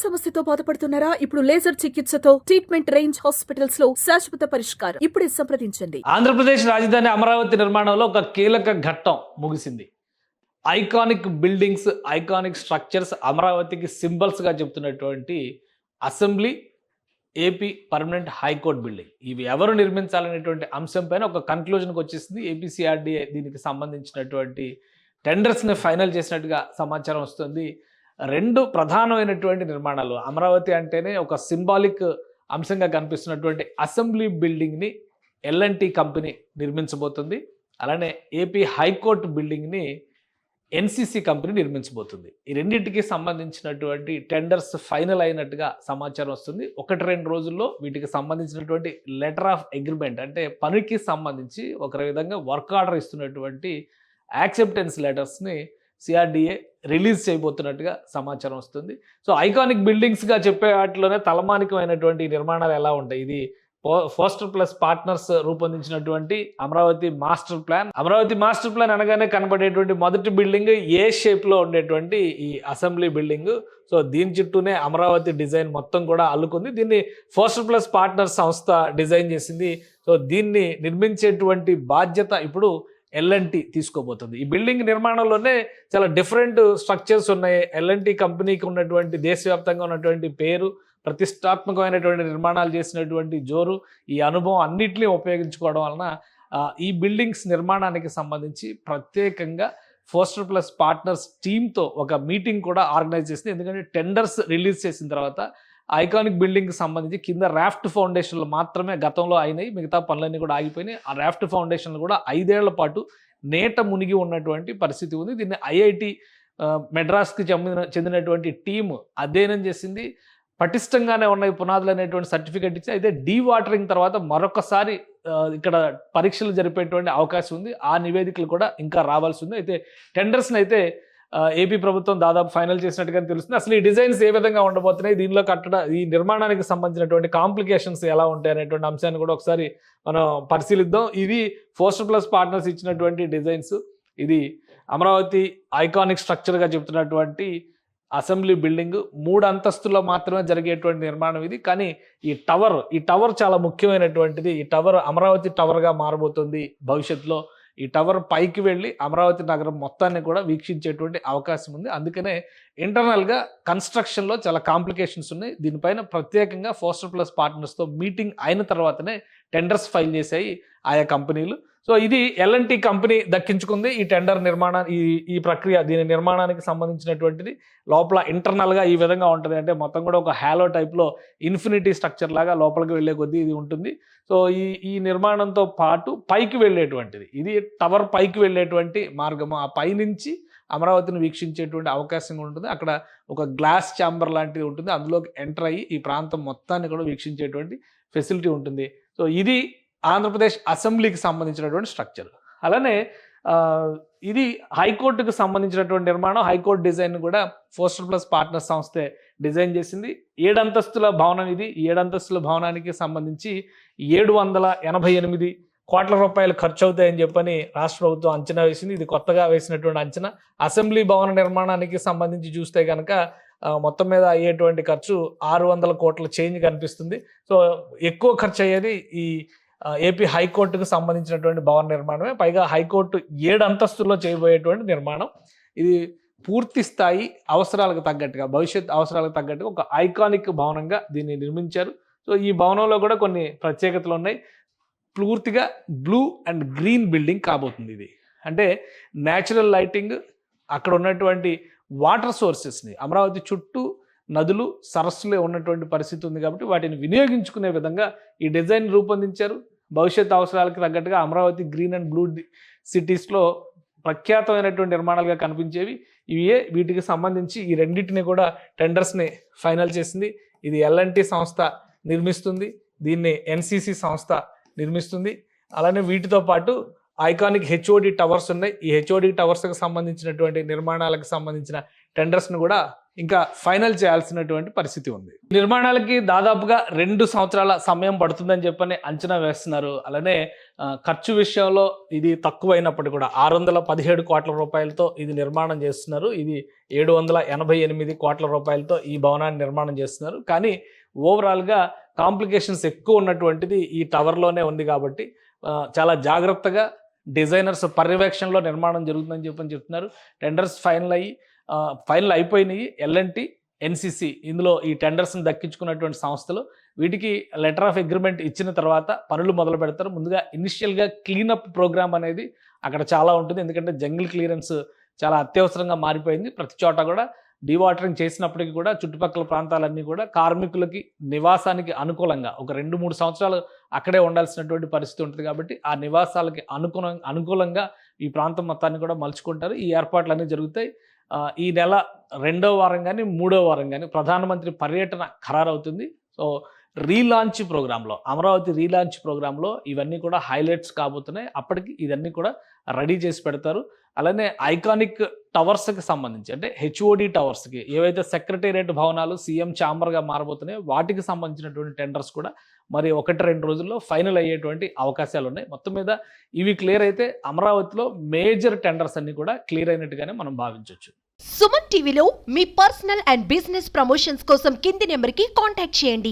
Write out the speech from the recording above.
సమస్యతో బాధపడుతున్నారా? ఇప్పుడు లేజర్ చికిత్సతో ట్రీట్మెంట్ రేంజ్ హాస్పిటల్స్ లో శాశ్వత పరిష్కారం. ఇప్పుడే సంప్రదించండి. ఆంధ్రప్రదేశ్ రాజధాని అమరావతి నిర్మాణంలో ఒక కీలక ఘట్టం ముగిసింది. ఐకానిక్ బిల్డింగ్స్, ఐకానిక్ స్ట్రక్చర్స్, అమరావతికి సింబల్స్గా చెప్తున్నటువంటి assembly, AP permanent high court building, ఇవి ఎవరు నిర్మించాలనేటువంటి అంశం పైన ఒక కన్క్లూజన్కి వచ్చేసింది. ఏపీసీఆర్డీఏ దీనికి సంబంధించినటువంటి టెండర్స్ని ఫైనల్ చేసినట్టుగా సమాచారం వస్తుంది. రెండు ప్రధానమైనటువంటి నిర్మాణాలు, అమరావతి అంటేనే ఒక సింబాలిక్ అంశంగా కనిపిస్తున్నటువంటి అసెంబ్లీ బిల్డింగ్ని ఎల్ఎన్టీ కంపెనీ నిర్మించబోతుంది. అలానే ఏపీ హైకోర్టు బిల్డింగ్ని ఎన్సీసీ కంపెనీ నిర్మించబోతుంది. ఈ రెండింటికి సంబంధించినటువంటి టెండర్స్ ఫైనల్ అయినట్టుగా సమాచారం వస్తుంది. 1-2 రోజుల్లో వీటికి సంబంధించినటువంటి లెటర్ ఆఫ్ అగ్రిమెంట్, అంటే పనికి సంబంధించి ఒక విధంగా వర్క్ ఆర్డర్ ఇస్తున్నటువంటి యాక్సెప్టెన్స్ లెటర్స్ని సిఆర్డీఏ రిలీజ్ చేయబోతున్నట్టుగా సమాచారం వస్తుంది. సో ఐకానిక్ బిల్డింగ్స్గా చెప్పే వాటిలోనే తలమానికమైనటువంటి నిర్మాణాలు ఎలా ఉంటాయి? ఇది ఫోస్టర్ ప్లస్ పార్ట్నర్స్ రూపొందించినటువంటి Amaravati master plan. Amaravati master plan అనగానే కనబడేటువంటి మొదటి బిల్డింగ్ ఏ షేప్లో ఉండేటువంటి ఈ అసెంబ్లీ బిల్డింగ్. సో దీని చుట్టూనే అమరావతి డిజైన్ మొత్తం కూడా అల్లుకుంది. దీన్ని ఫోస్టర్ ప్లస్ పార్ట్నర్స్ సంస్థ డిజైన్ చేసింది. సో దీన్ని నిర్మించేటువంటి బాధ్యత ఇప్పుడు ఎల్ఎన్టీ తీసుకోబోతుంది. ఈ బిల్డింగ్ నిర్మాణంలోనే చాలా డిఫరెంట్ స్ట్రక్చర్స్ ఉన్నాయి. ఎల్ఎన్టీ కంపెనీకి ఉన్నటువంటి దేశవ్యాప్తంగా ఉన్నటువంటి పేరు, ప్రతిష్టాత్మకమైనటువంటి నిర్మాణాలు చేసినటువంటి జోరు, ఈ అనుభవం అన్నింటినీ ఉపయోగించుకోవడం వలన ఈ బిల్డింగ్స్ నిర్మాణానికి సంబంధించి ప్రత్యేకంగా ఫోస్టర్ ప్లస్ పార్ట్నర్స్ టీంతో ఒక మీటింగ్ కూడా ఆర్గనైజ్ చేసింది. ఎందుకంటే టెండర్స్ రిలీజ్ చేసిన తర్వాత ఐకానిక్ బిల్డింగ్కి సంబంధించి కింద రాఫ్ట్ ఫౌండేషన్లు మాత్రమే గతంలో అయినాయి, మిగతా పనులన్నీ కూడా ఆగిపోయినాయి. ఆ రాఫ్ట్ ఫౌండేషన్లు కూడా 5 ఏళ్ల పాటు నేట మునిగి ఉన్నటువంటి పరిస్థితి ఉంది. దీన్ని ఐఐటి మెడ్రాస్కి చెందినటువంటి టీము అధ్యయనం చేసింది. పటిష్టంగానే ఉన్నాయి పునాదులు అనేటువంటి సర్టిఫికేట్ ఇచ్చి, అయితే డీ వాటరింగ్ తర్వాత మరొకసారి ఇక్కడ పరీక్షలు జరిపేటువంటి అవకాశం ఉంది. ఆ నివేదికలు కూడా ఇంకా రావాల్సి ఉంది. అయితే టెండర్స్ని అయితే ఏపీ ప్రభుత్వం దాదాపు ఫైనల్ చేసినట్టుగా తెలుస్తుంది. అసలు ఈ డిజైన్స్ ఏ విధంగా ఉండబోతున్నాయి, దీనిలో ఈ నిర్మాణానికి సంబంధించినటువంటి కాంప్లికేషన్స్ ఎలా ఉంటాయి అనేటువంటి అంశాన్ని కూడా ఒకసారి మనం పరిశీలిద్దాం. ఇది ఫోస్టర్ ప్లస్ పార్ట్నర్స్ ఇచ్చినటువంటి డిజైన్స్. ఇది అమరావతి ఐకానిక్ స్ట్రక్చర్గా చెప్తున్నటువంటి అసెంబ్లీ బిల్డింగ్ 3 అంతస్తుల్లో మాత్రమే జరిగేటువంటి నిర్మాణం ఇది. కానీ ఈ టవర్ చాలా ముఖ్యమైనటువంటిది. ఈ టవర్ అమరావతి టవర్గా మారబోతుంది భవిష్యత్తులో. ఈ టవర్ పైకి వెళ్ళి అమరావతి నగరం మొత్తాన్ని కూడా వీక్షించేటువంటి అవకాశం ఉంది. అందుకనే ఇంటర్నల్గా కన్స్ట్రక్షన్లో చాలా కాంప్లికేషన్స్ ఉన్నాయి. దీనిపైన ప్రత్యేకంగా ఫోస్టర్ ప్లస్ పార్ట్నర్స్తో మీటింగ్ అయిన తర్వాతనే టెండర్స్ ఫైల్ చేశాయి ఆయా కంపెనీలు. సో ఇది ఎల్ఎన్టీ కంపెనీ దక్కించుకుంది ఈ టెండర్ నిర్మాణాన్ని, ఈ ప్రక్రియ, దీని నిర్మాణానికి సంబంధించినటువంటిది. లోపల ఇంటర్నల్గా ఈ విధంగా ఉంటుంది. అంటే మొత్తం కూడా ఒక హ్యాలో టైప్లో ఇన్ఫినిటీ స్ట్రక్చర్ లాగా లోపలికి వెళ్ళే కొద్దీ ఇది ఉంటుంది. సో ఈ నిర్మాణంతో పాటు పైకి వెళ్ళేటువంటిది, ఇది టవర్ పైకి వెళ్ళేటువంటి మార్గము. ఆ పైనుంచి అమరావతిని వీక్షించేటువంటి అవకాశం ఉంటుంది. అక్కడ ఒక గ్లాస్ ఛాంబర్ లాంటిది ఉంటుంది. అందులోకి ఎంటర్ అయ్యి ఈ ప్రాంతం మొత్తాన్ని కూడా వీక్షించేటువంటి ఫెసిలిటీ ఉంటుంది. సో ఇది ఆంధ్రప్రదేశ్ అసెంబ్లీకి సంబంధించినటువంటి స్ట్రక్చర్. అలానే ఇది హైకోర్టుకు సంబంధించినటువంటి నిర్మాణం. హైకోర్టు డిజైన్ కూడా ఫోస్టర్ ప్లస్ పార్ట్నర్ సంస్థే డిజైన్ చేసింది. 7 అంతస్తుల భవనం ఇది. ఈ 7 అంతస్తుల భవనానికి సంబంధించి 788 కోట్ల రూపాయలు ఖర్చు అవుతాయని చెప్పని రాష్ట్ర ప్రభుత్వం అంచనా వేసింది. ఇది కొత్తగా వేసినటువంటి అంచనా. అసెంబ్లీ భవన నిర్మాణానికి సంబంధించి చూస్తే కనుక మొత్తం మీద అయ్యేటువంటి ఖర్చు 600 కోట్ల చేంజ్ కనిపిస్తుంది. సో ఎక్కువ ఖర్చు అయ్యేది ఈ ఏపీ హైకోర్టుకు సంబంధించినటువంటి భవన నిర్మాణమే. పైగా హైకోర్టు 7 అంతస్తుల్లో చేయబోయేటువంటి నిర్మాణం. ఇది పూర్తి స్థాయి అవసరాలకు తగ్గట్టుగా, భవిష్యత్ అవసరాలకు తగ్గట్టుగా ఒక ఐకానిక్ భవనంగా దీన్ని నిర్మించారు. సో ఈ భవనంలో కూడా కొన్ని ప్రత్యేకతలు ఉన్నాయి. పూర్తిగా బ్లూ అండ్ గ్రీన్ బిల్డింగ్ కాబోతుంది ఇది. అంటే న్యాచురల్ లైటింగ్, అక్కడ ఉన్నటువంటి వాటర్ సోర్సెస్ని, అమరావతి చుట్టూ నదులు, సరస్సులే ఉన్నటువంటి పరిస్థితి ఉంది కాబట్టి వాటిని వినియోగించుకునే విధంగా ఈ డిజైన్ రూపొందించారు. భవిష్యత్ అవసరాలకు తగ్గట్టుగా అమరావతి గ్రీన్ అండ్ బ్లూ సిటీస్లో ప్రఖ్యాతమైనటువంటి నిర్మాణాలుగా కనిపించేవి ఇవే. వీటికి సంబంధించి ఈ రెండింటిని కూడా టెండర్స్ని ఫైనల్ చేసింది. ఇది ఎల్ఎన్టీ సంస్థ నిర్మిస్తుంది, దీన్ని ఎన్సీసీ సంస్థ నిర్మిస్తుంది. అలానే వీటితో పాటు ఐకానిక్ హెచ్ఓడి టవర్స్ ఉన్నాయి. ఈ హెచ్ఓడి టవర్స్కి సంబంధించినటువంటి నిర్మాణాలకు సంబంధించిన టెండర్స్ను కూడా ఇంకా ఫైనల్ చేయాల్సినటువంటి పరిస్థితి ఉంది. నిర్మాణాలకి దాదాపుగా 2 సంవత్సరాల సమయం పడుతుందని చెప్పని అంచనా వేస్తున్నారు. అలానే ఖర్చు విషయంలో ఇది తక్కువైనప్పటికీ కూడా 617 కోట్ల రూపాయలతో ఇది నిర్మాణం చేస్తున్నారు. ఇది 788 కోట్ల రూపాయలతో ఈ భవనాన్ని నిర్మాణం చేస్తున్నారు. కానీ ఓవరాల్గా కాంప్లికేషన్స్ ఎక్కువ ఉన్నటువంటిది ఈ టవర్లోనే ఉంది కాబట్టి చాలా జాగ్రత్తగా డిజైనర్స్ పర్యవేక్షణలో నిర్మాణం జరుగుతుందని చెప్తున్నారు. టెండర్స్ ఫైనల్ అయిపోయినాయి. L&T, NCC ఇందులో ఈ టెండర్స్ని దక్కించుకున్నటువంటి సంస్థలు. వీటికి లెటర్ ఆఫ్ అగ్రిమెంట్ ఇచ్చిన తర్వాత పనులు మొదలు పెడతారు. ముందుగా ఇనిషియల్గా క్లీనప్ ప్రోగ్రామ్ అనేది అక్కడ చాలా ఉంటుంది. ఎందుకంటే జంగిల్ క్లియరెన్స్ చాలా అత్యవసరంగా మారిపోయింది. ప్రతి చోట కూడా డీవాటరింగ్ చేసినప్పటికీ కూడా చుట్టుపక్కల ప్రాంతాలన్నీ కూడా కార్మికులకి నివాసానికి అనుకూలంగా ఒక 2-3 సంవత్సరాలు అక్కడే ఉండాల్సినటువంటి పరిస్థితి ఉంటుంది. కాబట్టి ఆ నివాసాలకి అనుకూలంగా ఈ ప్రాంతం మొత్తాన్ని కూడా మలుచుకుంటారు. ఈ ఏర్పాట్లన్నీ జరుగుతాయి. ఈ నెల 2వ వారం కానీ 3వ వారం కానీ ప్రధానమంత్రి పర్యటన ఖరారవుతుంది. సో రీలాంచ్ ప్రోగ్రాంలో, అమరావతి రీలాంచ్ ప్రోగ్రాంలో ఇవన్నీ కూడా హైలైట్స్ కాబోతున్నాయి. అప్పటికి ఇవన్నీ కూడా రెడీ చేసి పెడతారు. అలానే ఐకానిక్ టవర్స్కి సంబంధించి అంటే HOD టవర్స్కి ఏవైతే సెక్రటేరియట్ భవనాలు సీఎం ఛాంబర్గా మారబోతున్నాయో వాటికి సంబంధించినటువంటి టెండర్స్ కూడా మరి 1-2 రోజుల్లో ఫైనల్ అయ్యేటువంటి అవకాశాలు ఉన్నాయి. మొత్తం మీద ఇవి క్లియర్ అయితే అమరావతిలో మేజర్ టెండర్స్ అన్ని కూడా క్లియర్ అయినట్టుగానే మనం భావించవచ్చు. సుమన్ టీవీలో మీ పర్సనల్ అండ్ బిజినెస్ ప్రమోషన్స్ కోసం కింది నెంబర్కి కాంటాక్ట్ చేయండి.